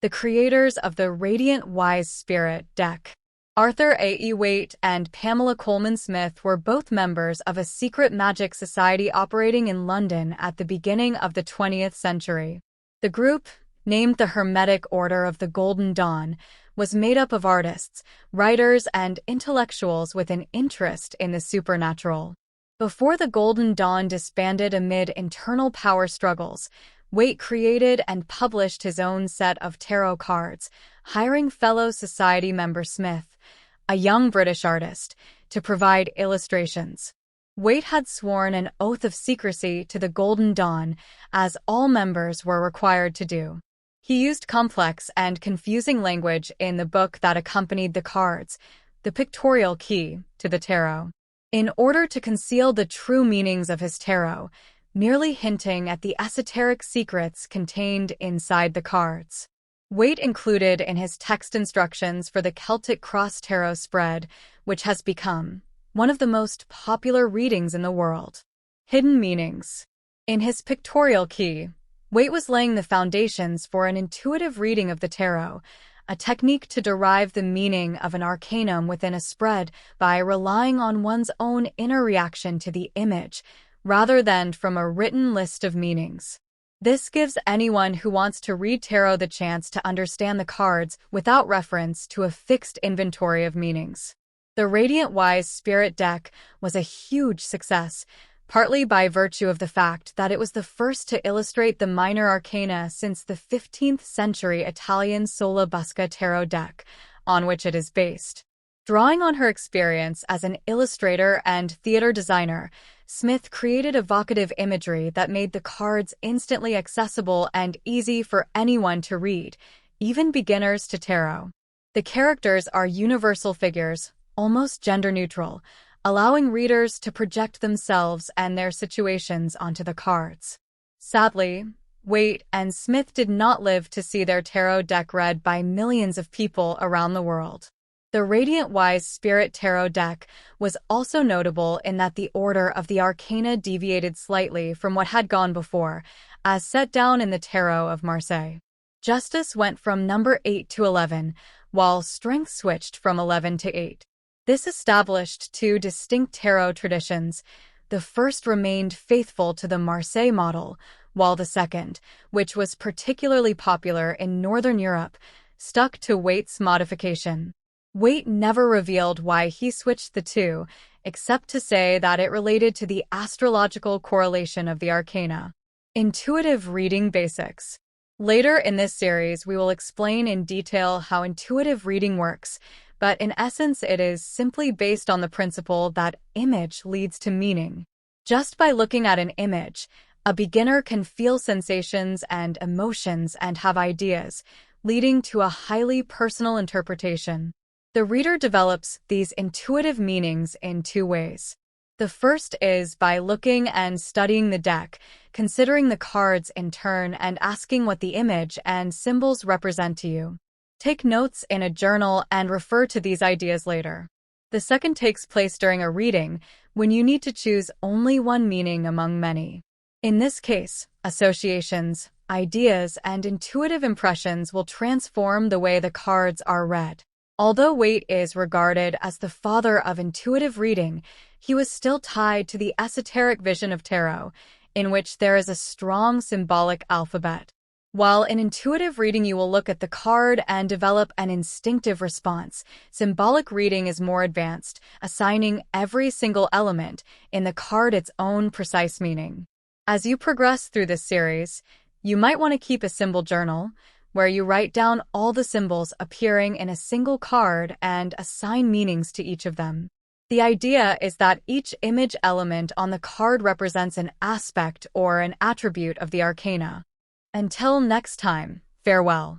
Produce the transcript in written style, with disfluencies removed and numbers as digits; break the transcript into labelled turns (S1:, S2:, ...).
S1: the creators of the Radiant Wise Spirit deck. Arthur A. E. Waite and Pamela Colman Smith were both members of a secret magic society operating in London at the beginning of the 20th century. The group, named the Hermetic Order of the Golden Dawn, was made up of artists, writers, and intellectuals with an interest in the supernatural. Before the Golden Dawn disbanded amid internal power struggles, Waite created and published his own set of tarot cards, hiring fellow society member Smith, a young British artist, to provide illustrations. Waite had sworn an oath of secrecy to the Golden Dawn, as all members were required to do. He used complex and confusing language in the book that accompanied the cards, the pictorial key to the tarot, in order to conceal the true meanings of his tarot, merely hinting at the esoteric secrets contained inside the cards. Waite included in his text instructions for the Celtic Cross Tarot spread, which has become one of the most popular readings in the world. Hidden meanings. In his pictorial key, Waite was laying the foundations for an intuitive reading of the tarot, a technique to derive the meaning of an arcanum within a spread by relying on one's own inner reaction to the image, rather than from a written list of meanings. This gives anyone who wants to read tarot the chance to understand the cards without reference to a fixed inventory of meanings. The Radiant Wise Spirit deck was a huge success, partly by virtue of the fact that it was the first to illustrate the minor arcana since the 15th century Italian Sola Busca tarot deck, on which it is based. Drawing on her experience as an illustrator and theater designer, Smith created evocative imagery that made the cards instantly accessible and easy for anyone to read, even beginners to tarot. The characters are universal figures, almost gender-neutral, allowing readers to project themselves and their situations onto the cards. Sadly, Waite and Smith did not live to see their tarot deck read by millions of people around the world. The Radiant Wise Spirit Tarot deck was also notable in that the order of the arcana deviated slightly from what had gone before, as set down in the Tarot of Marseille. Justice went from number 8 to 11, while Strength switched from 11 to 8. This established two distinct tarot traditions. The first remained faithful to the Marseille model, while the second, which was particularly popular in Northern Europe, stuck to Waite's modification. Waite never revealed why he switched the two, except to say that it related to the astrological correlation of the arcana. Intuitive reading basics. Later in this series, we will explain in detail how intuitive reading works, but in essence it is simply based on the principle that image leads to meaning. Just by looking at an image, a beginner can feel sensations and emotions and have ideas, leading to a highly personal interpretation. The reader develops these intuitive meanings in two ways. The first is by looking and studying the deck, considering the cards in turn and asking what the image and symbols represent to you. Take notes in a journal and refer to these ideas later. The second takes place during a reading, when you need to choose only one meaning among many. In this case, associations, ideas, and intuitive impressions will transform the way the cards are read. Although Waite is regarded as the father of intuitive reading, he was still tied to the esoteric vision of tarot, in which there is a strong symbolic alphabet. While in intuitive reading you will look at the card and develop an instinctive response, symbolic reading is more advanced, assigning every single element in the card its own precise meaning. As you progress through this series, you might want to keep a symbol journal, where you write down all the symbols appearing in a single card and assign meanings to each of them. The idea is that each image element on the card represents an aspect or an attribute of the arcana. Until next time, farewell.